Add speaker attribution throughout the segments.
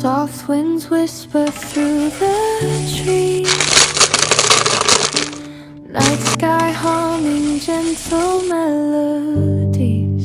Speaker 1: Soft winds whisper through the trees, night sky humming gentle melodies.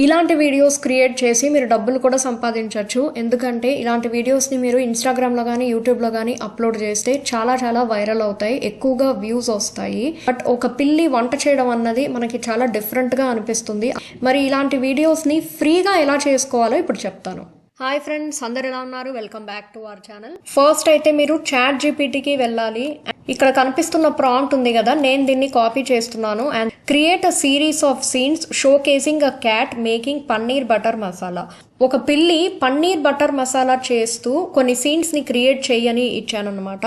Speaker 2: ఇలాంటి videos create చేసి మీరు డబ్బులు కూడా సంపాదించవచ్చు. ఎందుకంటే ఇలాంటి వీడియోస్ని మీరు ఇన్స్టాగ్రామ్లో కానీ యూట్యూబ్లో కానీ అప్లోడ్ చేస్తే చాలా చాలా వైరల్ అవుతాయి, ఎక్కువగా వ్యూస్ వస్తాయి. బట్ ఒక పిల్లి వంట చేయడం అన్నది మనకి చాలా డిఫరెంట్గా అనిపిస్తుంది. మరి ఇలాంటి వీడియోస్ని ఫ్రీగా ఎలా చేసుకోవాలో ఇప్పుడు చెప్తాను. హాయ్ ఫ్రెండ్స్, అందరు ఎలా ఉన్నారు? Welcome back to our channel. First అయితే మీరు చాట్ జీపీటీకి వెళ్ళాలి. ఇక్కడ కనిపిస్తున్న ప్రాంప్ట్ ఉంది కదా, నేను దీన్ని కాపీ చేస్తున్నాను. And create a series of scenes show casing a cat making paneer butter masala. ఒక పిల్లి పన్నీర్ బటర్ మసాలా చేస్తూ కొన్ని సీన్స్ ని క్రియేట్ చేయని ఇచ్చాను అనమాట.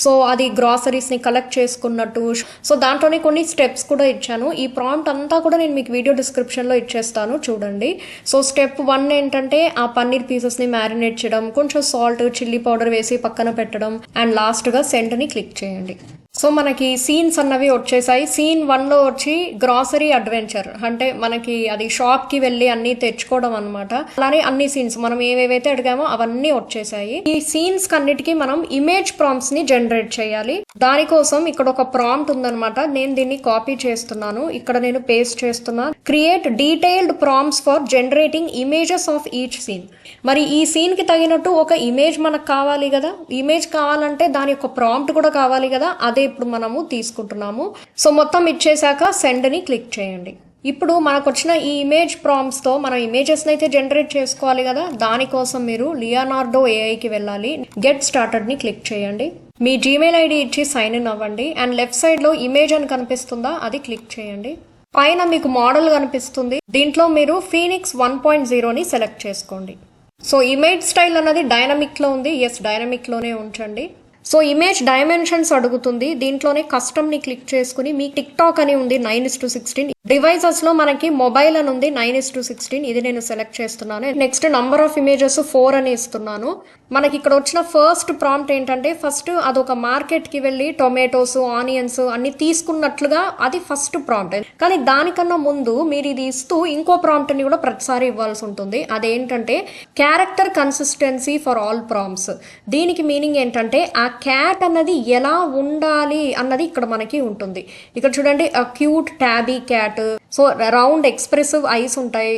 Speaker 2: సో అది గ్రాసరీస్ ని కలెక్ట్ చేసుకున్నట్టు. సో దాంట్లోనే కొన్ని స్టెప్స్ కూడా ఇచ్చాను. ఈ ప్రాంప్ట్ అంతా కూడా నేను మీకు వీడియో డిస్క్రిప్షన్ లో ఇచ్చేస్తాను, చూడండి. సో స్టెప్ 1 ఏంటంటే ఆ పన్నీర్ పీసెస్ ని మ్యారినేట్ చేయడం, కొంచెం సాల్ట్ చిల్లీ పౌడర్ వేసి పక్కన పెట్టడం, అండ్ లాస్ట్ గా సెండ్ ని క్లిక్ చేయండి. సో మనకి సీన్స్ అన్నవి వచ్చేసాయి. సీన్ 1లో వచ్చి గ్రాసరీ అడ్వెంచర్, అంటే మనకి అది షాప్ కి వెళ్ళి అన్ని తెచ్చుకోవడం అనమాట. అలానే అన్ని సీన్స్ మనం ఏవేవైతే అడిగామో అవన్నీ వచ్చేసాయి. ఈ సీన్స్ కన్నిటికీ మనం ఇమేజ్ ప్రాంప్ట్స్ ని జనరేట్ చేయాలి. దానికోసం ఇక్కడ ఒక ప్రాంప్ట్ ఉందనమాట, నేను దీన్ని కాపీ చేస్తున్నాను, ఇక్కడ నేను పేస్ట్ చేస్తున్నాను. Create detailed prompts for generating images of each scene. మరి ఈ సీన్ కి తగినట్టు ఒక ఇమేజ్ మనకు కావాలి కదా. ఇమేజ్ కావాలంటే దాని యొక్క ప్రాంప్ట్ కూడా కావాలి కదా, అదే ఇప్పుడు మనము తీసుకుంటున్నాము. సో మొత్తం ఇచ్చేసాక సెండ్ ని క్లిక్ చేయండి. ఇప్పుడు మనకు వచ్చిన ఈ ఇమేజ్ ప్రాంప్ట్స్ తో మనం ఇమేజెస్ అయితే జనరేట్ చేసుకోవాలి కదా. దానికోసం మీరు లియోనార్డో ఏఐకి వెళ్ళాలి. గెట్ స్టార్టెడ్ ని క్లిక్ చేయండి. మీ జీమెయిల్ ఐడి ఇచ్చి సైన్ ఇన్ అవ్వండి. అండ్ లెఫ్ట్ సైడ్ లో ఇమేజ్ అని కనిపిస్తుందా, అది క్లిక్ చేయండి. పైన మీకు మోడల్ కనిపిస్తుంది, దీంట్లో మీరు ఫీనిక్స్ 1.0ని సెలెక్ట్ చేసుకోండి. సో ఇమేజ్ స్టైల్ అన్నది డైనమిక్ లో ఉంది, ఎస్ డైనమిక్ లోనే ఉంచండి. సో ఇమేజ్ డైమెన్షన్స్ అడుగుతుంది, దీంట్లోనే కస్టమ్ ని క్లిక్ చేసుకుని మీ టిక్ టాక్ అని ఉంది 9:16. డివైసెస్ లో మనకి మొబైల్ అని ఉంది 9:16, ఇది నేను సెలెక్ట్ చేస్తున్నాను. నెక్స్ట్ నంబర్ ఆఫ్ ఇమేజెస్ 4 అని ఇస్తున్నాను. మనకి ఇక్కడ వచ్చిన ఫస్ట్ ప్రాంప్ట్ ఏంటంటే, ఫస్ట్ అదొక మార్కెట్ కి వెళ్ళి టొమాటోస్ ఆనియన్స్ అన్ని తీసుకున్నట్లుగా అది ఫస్ట్ ప్రాంప్ట్. కానీ దానికన్నా ముందు మీరు ఇది ఇస్తూ ఇంకో ప్రాంప్ట్ ని కూడా ప్రతిసారి ఇవ్వాల్సి ఉంటుంది. అదేంటంటే character consistency for all prompts. దీనికి మీనింగ్ ఏంటంటే ఆ క్యాట్ అన్నది ఎలా ఉండాలి అన్నది ఇక్కడ మనకి ఉంటుంది. ఇక్కడ చూడండి, cute tabby cat. So round expressive eyes ఉంటాయి,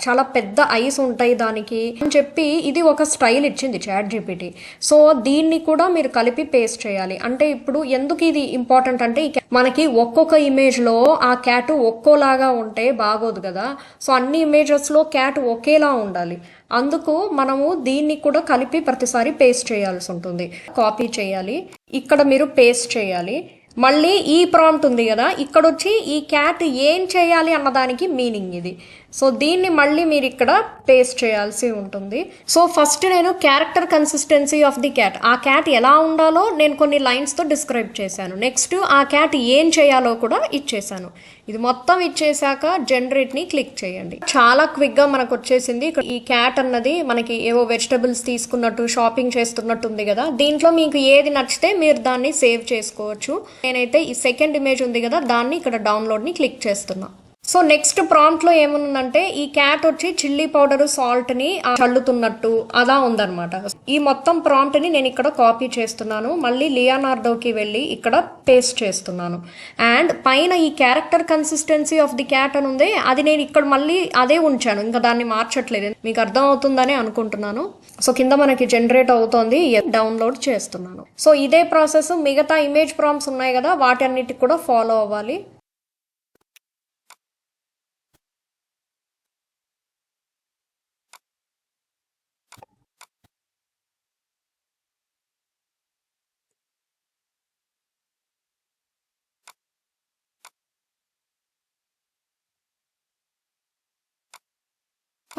Speaker 2: చాలా పెద్ద ఐస్ ఉంటాయి దానికి అని చెప్పి ఇది ఒక స్టైల్ ఇచ్చింది చాట్ జీపీటీ. సో దీన్ని కూడా మీరు కలిపి పేస్ట్ చేయాలి. అంటే ఇప్పుడు ఎందుకు ఇది ఇంపార్టెంట్ అంటే, మనకి ఒక్కొక్క ఇమేజ్ లో ఆ క్యాట్ ఒక్కోలాగా ఉంటే బాగోదు కదా. సో అన్ని ఇమేజెస్ లో క్యాట్ ఒకేలా ఉండాలి. అందుకు మనము దీన్ని కూడా కలిపి ప్రతిసారి పేస్ట్ చేయాల్సి ఉంటుంది. కాపీ చేయాలి, ఇక్కడ మీరు పేస్ట్ చేయాలి. మళ్ళీ ఈ ప్రాంప్ట్ ఉంది కదా, ఇక్కడ వచ్చి ఈ క్యాట్ ఏం చేయాలి అన్నదానికి మీనింగ్ ఇది. సో దీన్ని మళ్ళీ మీరు ఇక్కడ పేస్ట్ చేయాల్సి ఉంటుంది. సో ఫస్ట్ నేను character consistency of the cat, ఆ క్యాట్ ఎలా ఉండాలో నేను కొన్ని లైన్స్ తో డిస్క్రైబ్ చేశాను. నెక్స్ట్ ఆ క్యాట్ ఏం చేయాలో కూడా ఇచ్చేసాను. ఇది మొత్తం ఇచ్చేసాక జనరేట్ ని క్లిక్ చేయండి. చాలా క్విక్ గా మనకు వచ్చేసింది. ఈ క్యాట్ అన్నది మనకి ఏవో వెజిటబుల్స్ తీసుకున్నట్టు షాపింగ్ చేస్తున్నట్టు ఉంది కదా. దీంట్లో మీకు ఏది నచ్చితే మీరు దాన్ని సేవ్ చేసుకోవచ్చు. నేనైతే ఈ సెకండ్ ఇమేజ్ ఉంది కదా, దాన్ని ఇక్కడ డౌన్లోడ్ ని క్లిక్ చేస్తున్నా. సో నెక్స్ట్ ప్రాంప్ట్ లో ఏముందంటే, ఈ క్యాట్ వచ్చి చిల్లీ పౌడర్ సాల్ట్ ని చల్లుతున్నట్టు అలా ఉందన్నమాట. ఈ మొత్తం ప్రాంప్ట్ ని నేను ఇక్కడ కాపీ చేస్తున్నాను. మళ్ళీ లియోనార్డోకి వెళ్ళి ఇక్కడ పేస్ట్ చేస్తున్నాను. అండ్ పైన ఈ character consistency of the cat అని ఉంది, అది నేను ఇక్కడ మళ్ళీ అదే ఉంచాను, ఇంకా దాన్ని మార్చట్లేదు. మీకు అర్థం అవుతుందని అనుకుంటున్నాను. సో కింద మనకి జనరేట్ అవుతోంది, డౌన్లోడ్ చేస్తున్నాను. సో ఇదే ప్రాసెస్ మిగతా ఇమేజ్ ప్రాంప్ట్స్ ఉన్నాయి కదా, వాటి అన్నిటికి కూడా ఫాలో అవ్వాలి.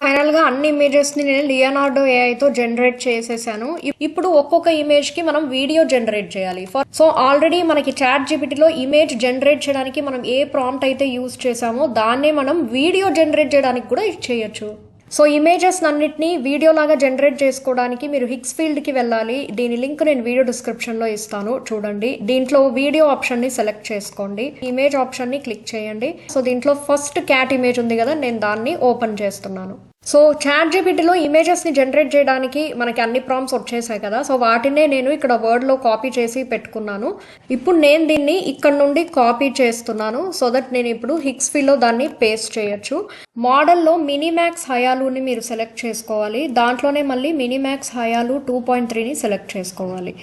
Speaker 2: ఫైనల్ గా అన్ని ఇమేజెస్ ని నేను లియోనార్డో ఏఐతో జనరేట్ చేసేసాను. ఇప్పుడు ఒక్కొక్క ఇమేజ్ కి మనం వీడియో జనరేట్ చేయాలి. సో ఆల్రెడీ మనకి చాట్ జీపీటీలో ఇమేజ్ జనరేట్ చేయడానికి మనం ఏ ప్రాంప్ట్ అయితే యూజ్ చేసామో దాన్నే మనం వీడియో జనరేట్ చేయడానికి కూడా చేయొచ్చు. సో ఇమేజెస్ అన్నిటిని వీడియో లాగా జనరేట్ చేసుకోవడానికి మీరు హిగ్స్ ఫీల్డ్ కి వెళ్ళాలి. దీని లింక్ నేను వీడియో డిస్క్రిప్షన్ లో ఇస్తాను, చూడండి. దీంట్లో వీడియో ఆప్షన్ ని సెలెక్ట్ చేసుకోండి, ఇమేజ్ ఆప్షన్ ని క్లిక్ చేయండి. సో దీంట్లో ఫస్ట్ క్యాట్ ఇమేజ్ ఉంది కదా, నేను దాన్ని ఓపెన్ చేస్తున్నాను. సో చాట్ జీపీటీలో ఇమేజెస్ ని జనరేట్ చేయడానికి మనకి అన్ని ప్రాంప్ట్స్ వచ్చేసాయి కదా, సో వాటినే నేను ఇక్కడ వర్డ్ లో కాపీ చేసి పెట్టుకున్నాను. ఇప్పుడు నేను దీన్ని ఇక్కడ నుండి కాపీ చేస్తున్నాను సో దట్ నేను ఇప్పుడు హిక్స్ఫిల్ లో దాన్ని పేస్ట్ చేయొచ్చు. మోడల్లో మినిమాక్స్ హయాలుని మీరు సెలెక్ట్ చేసుకోవాలి. దాంట్లోనే మళ్ళీ మినిమాక్స్ హయాలు 2.3ని సెలెక్ట్ చేసుకోవాలి.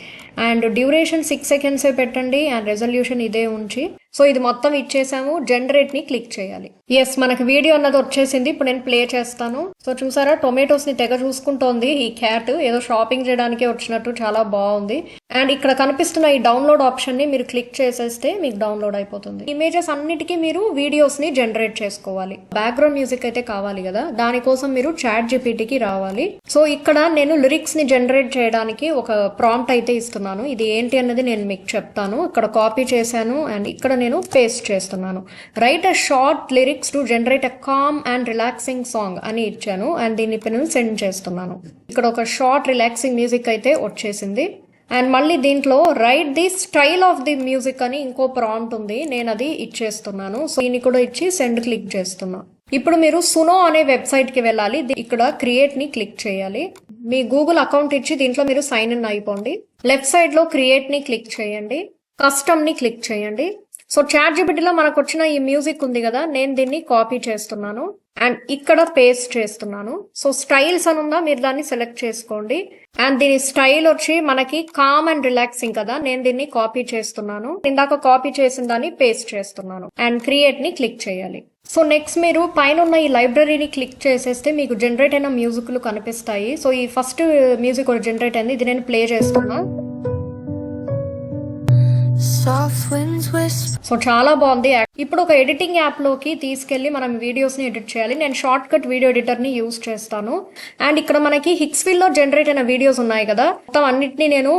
Speaker 2: అండ్ డ్యూరేషన్ 6 seconds పెట్టండి అండ్ రెజల్యూషన్ ఇదే ఉంచి. సో ఇది మొత్తం ఇచ్చేసాము. జనరేట్ ని క్లిక్ చేయాలి. ఎస్, మనకి వీడియో అన్నది వచ్చేసింది. ఇప్పుడు నేను ప్లే చేస్తాను. సో చూసారా, టొమాటోస్ ని తెగ చూసుకుంటోంది ఈ క్యాట్. ఏదో షాపింగ్ చేయడానికే వచ్చినట్టు చాలా బాగుంది. అండ్ ఇక్కడ కనిపిస్తున్న ఈ డౌన్లోడ్ ఆప్షన్ ని మీరు క్లిక్ చేసేస్తే మీకు డౌన్లోడ్ అయిపోతుంది. ఇమేజెస్ అన్నిటికీ మీరు వీడియోస్ ని జనరేట్ చేసుకోవాలి. బ్యాక్గ్రౌండ్ మ్యూజిక్ అయితే కావాలి కదా, దానికోసం మీరు చాట్ జీపీటీకి రావాలి. సో ఇక్కడ నేను లిరిక్స్ ని జనరేట్ చేయడానికి ఒక ప్రాంప్ట్ అయితే ఇస్తున్నాను. ఇది ఏంటి అన్నది నేను మీకు చెప్తాను. ఇక్కడ కాపీ చేశాను అండ్ ఇక్కడ నేను పేస్ట్ చేస్తున్నాను. Write a short lyrics to generate a calm and relaxing song అని ఇచ్చాను అండ్ దీన్ని ఇప్పుడు నేను సెండ్ చేస్తున్నాను. ఇక్కడ ఒక షార్ట్ రిలాక్సింగ్ మ్యూజిక్ అయితే వచ్చేసింది. అండ్ మళ్ళీ దీంట్లో right the style of the music అని ఇంకో ప్రాంప్ట్ ఉంది, నేను అది ఇచ్చేస్తున్నాను. సో దీన్ని కూడా ఇచ్చి సెండ్ క్లిక్ చేస్తున్నా. ఇప్పుడు మీరు సునో అనే వెబ్సైట్ కి వెళ్ళాలి. ఇక్కడ క్రియేట్ ని క్లిక్ చేయాలి. మీ గూగుల్ అకౌంట్ ఇచ్చి దీంట్లో మీరు సైన్ ఇన్ అయిపోండి. లెఫ్ట్ సైడ్ లో క్రియేట్ ని క్లిక్ చేయండి, కస్టమ్ ని క్లిక్ చేయండి. సో చాట్ జీపీటీలో మనకు వచ్చిన ఈ మ్యూజిక్ ఉంది కదా, నేను దీన్ని కాపీ చేస్తున్నాను అండ్ ఇక్కడ పేస్ట్ చేస్తున్నాను. సో స్టైల్స్ అని ఉందా, మీరు దాన్ని సెలెక్ట్ చేసుకోండి. అండ్ దీని స్టైల్ వచ్చి మనకి కామ్ అండ్ రిలాక్సింగ్ కదా, నేను దీన్ని కాపీ చేస్తున్నాను. ఇందాక కాపీ చేసిన దాన్ని పేస్ట్ చేస్తున్నాను అండ్ క్రియేట్ ని క్లిక్ చేయాలి. సో నెక్స్ట్ మీరు పైన ఉన్న ఈ లైబ్రరీని క్లిక్ చేసేస్తే మీకు జనరేట్ అయిన మ్యూజిక్లు కనిపిస్తాయి. సో ఈ ఫస్ట్ మ్యూజిక్ ఒకటి జనరేట్ అయింది, ఇది నేను ప్లే చేస్తున్నా. సో చాలా బాగుంది. ఇప్పుడు ఒక ఎడిటింగ్ యాప్ లోకి తీసుకెళ్లి మనం వీడియోస్ ని ఎడిట్ చేయాలి. నేను షార్ట్ కట్ వీడియో ఎడిటర్ ని యూజ్ చేస్తాను. అండ్ ఇక్కడ మనకి హిక్స్ఫిల్ లో జనరేట్ అయిన వీడియోస్ ఉన్నాయి కదా, మొత్తం అన్నిటిని నేను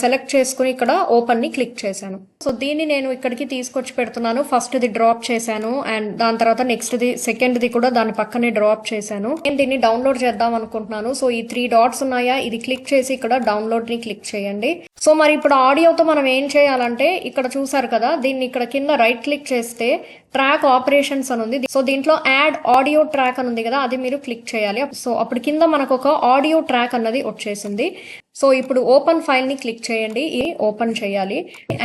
Speaker 2: సెలెక్ట్ చేసుకుని ఇక్కడ ఓపెన్ ని క్లిక్ చేశాను. సో దీన్ని నేను ఇక్కడికి తీసుకొచ్చి పెడుతున్నాను. ఫస్ట్ ది డ్రాప్ చేశాను అండ్ దాని తర్వాత నెక్స్ట్ ది సెకండ్ ది కూడా దాని పక్కనే డ్రాప్ చేశాను. నేను దీన్ని డౌన్లోడ్ చేద్దాం అనుకుంటున్నాను. సో ఈ 3 dots ఉన్నాయా, ఇది క్లిక్ చేసి ఇక్కడ డౌన్లోడ్ ని క్లిక్ చేయండి. సో మరి ఇప్పుడు ఆడియోతో మనం ఏం చేయాలంటే, ఇక్కడ చూసారు కదా, దీన్ని ఇక్కడ కింద రైట్ క్లిక్ చేస్తే ట్రాక్ ఆపరేషన్స్ అని ఉంది. సో దీంట్లో యాడ్ ఆడియో ట్రాక్ అని ఉంది కదా, అది మీరు క్లిక్ చేయాలి. సో అప్పుడు కింద మనకు ఒక ఆడియో ట్రాక్ అన్నది వచ్చేసింది. సో ఇప్పుడు ఓపెన్ ఫైల్ ని క్లిక్ చేయండి, ఓపెన్ చేయాలి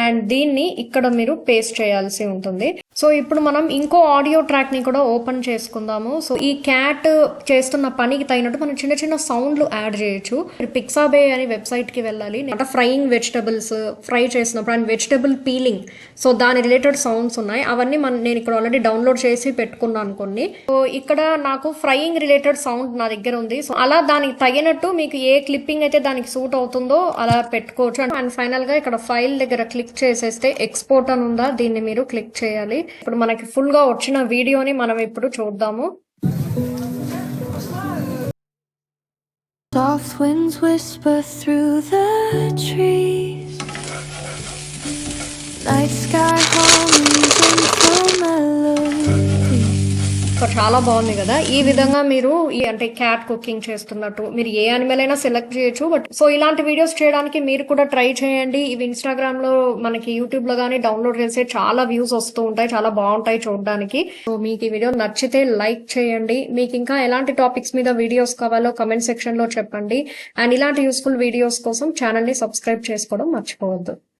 Speaker 2: అండ్ దీన్ని ఇక్కడ మీరు పేస్ట్ చేయాల్సి ఉంటుంది. సో ఇప్పుడు మనం ఇంకో ఆడియో ట్రాక్ ని కూడా ఓపెన్ చేసుకుందాము. సో ఈ క్యాట్ చేస్తున్న పనికి తగినట్టు మనం చిన్న చిన్న సౌండ్లు యాడ్ చేయొచ్చు. పిక్సాబే అనే వెబ్సైట్ కి వెళ్ళాలి. అంటే ఫ్రైయింగ్ వెజిటబుల్స్, ఫ్రై చేసినప్పుడు అండ్ వెజిటబుల్ పీలింగ్, సో దాని రిలేటెడ్ సౌండ్స్ ఉన్నాయి. అవన్నీ నేను ఇక్కడ ఆల్రెడీ డౌన్లోడ్ చేసి పెట్టుకున్నాను కొన్ని. సో ఇక్కడ నాకు ఫ్రైయింగ్ రిలేటెడ్ సౌండ్ నా దగ్గర ఉంది. సో అలా దానికి తగినట్టు మీకు ఏ క్లిప్పింగ్ అయితే దానికి సూట్ అవుతుందో అలా పెట్టుకోవచ్చు. అండ్ ఫైనల్ గా ఇక్కడ ఫైల్ దగ్గర క్లిక్ చేసేస్తే ఎక్స్పోర్ట్ అని ఉందా, దీన్ని మీరు క్లిక్ చేయాలి. ఇప్పుడు మనకి ఫుల్ గా వచ్చిన వీడియోని మనం ఇప్పుడు చూద్దాము.
Speaker 1: Soft winds whisper through the trees, night sky hums in full melody.
Speaker 2: So చాలా బాగుంది కదా. ఈ విధంగా మీరు అంటే క్యాట్ కుకింగ్ చేస్తున్నట్టు మీరు ఏ యానిమల్ అయినా సెలెక్ట్ చేయొచ్చు. బట్ సో ఇలాంటి వీడియోస్ చేయడానికి మీరు కూడా ట్రై చేయండి. ఇవి ఇన్స్టాగ్రామ్ లో మనకి యూట్యూబ్ లో గానీ డౌన్లోడ్ చేస్తే చాలా వ్యూస్ వస్తూ ఉంటాయి, చాలా బాగుంటాయి చూడడానికి. సో మీకు ఈ వీడియో నచ్చితే లైక్ చేయండి. మీకు ఇంకా ఎలాంటి టాపిక్స్ మీద వీడియోస్ కావాలో కమెంట్ సెక్షన్ లో చెప్పండి. అండ్ ఇలాంటి యూస్ఫుల్ వీడియోస్ కోసం ఛానల్ ని సబ్స్క్రైబ్ చేసుకోవడం మర్చిపోవద్దు.